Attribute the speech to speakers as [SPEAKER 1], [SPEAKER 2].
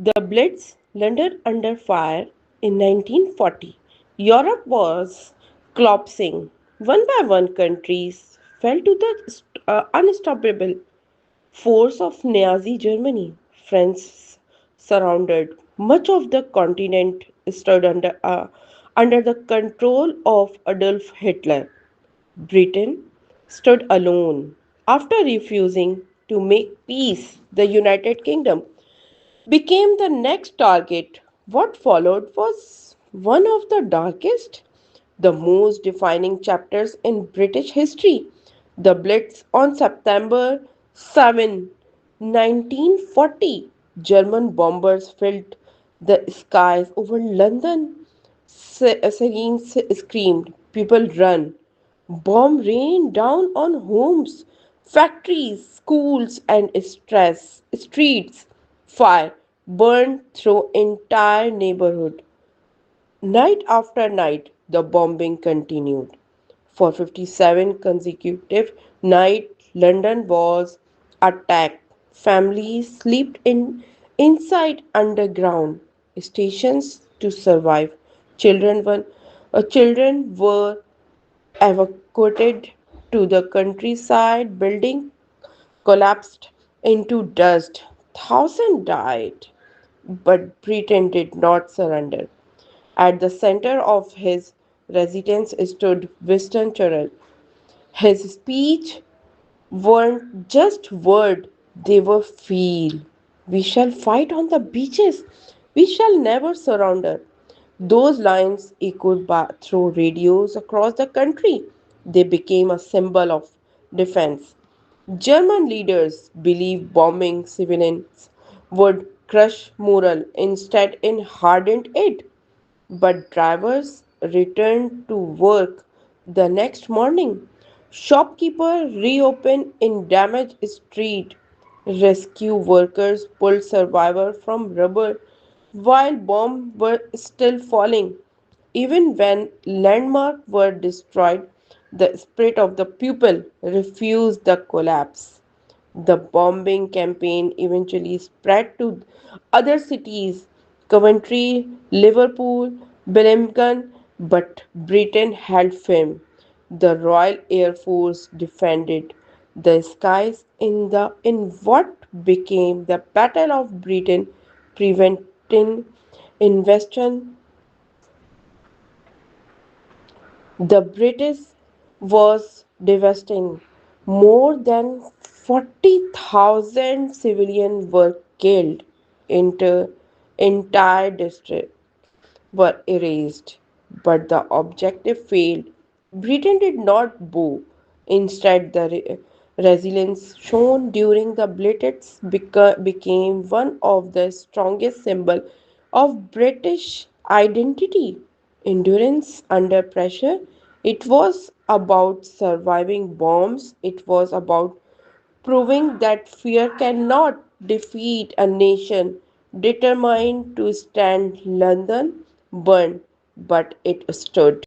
[SPEAKER 1] The Blitz, London under fire in 1940. Europe was collapsing. One by one, countries fell to the unstoppable force of Nazi Germany. France surrounded much of the continent, stood under the control of Adolf Hitler. Britain stood alone. After refusing to make peace, the United Kingdom became the next target. What followed was one of the darkest, the most defining chapters in British history. The Blitz on September 7, 1940. German bombers filled the skies over London. Sirens screamed, people run. Bomb rained down on homes, factories, schools, and streets. Fire burned through entire neighborhood. Night after night, the bombing continued. For 57 consecutive nights, London was attacked. Families slept inside underground stations to survive. Children were evacuated to the countryside. Building collapsed into dust. Thousands died, but Britain did not surrender. At the center of his residence stood Winston Churchill. His speech weren't just words, they were feel. We shall fight on the beaches. We shall never surrender. Those lines echoed through radios across the country. They became a symbol of defense. German leaders believed bombing civilians would crush morale. Instead, it hardened it. But drivers returned to work the next morning. Shopkeepers reopened in damaged street. Rescue workers pulled survivors from rubble while bombs were still falling. Even when landmarks were destroyed, the spirit of the people refused the collapse. The bombing campaign eventually spread to other cities, Coventry, Liverpool, Birmingham, but Britain held firm. The Royal Air Force defended the skies in what became the Battle of Britain, preventing invasion. The British was devastating. More than 40,000 civilians were killed. Entire districts were erased. But the objective failed. Britain did not bow. Instead, the resilience shown during the Blitz became one of the strongest symbols of British identity. Endurance under pressure. It was about surviving bombs. It was about proving that fear cannot defeat a nation determined to stand. London burned, but it stood.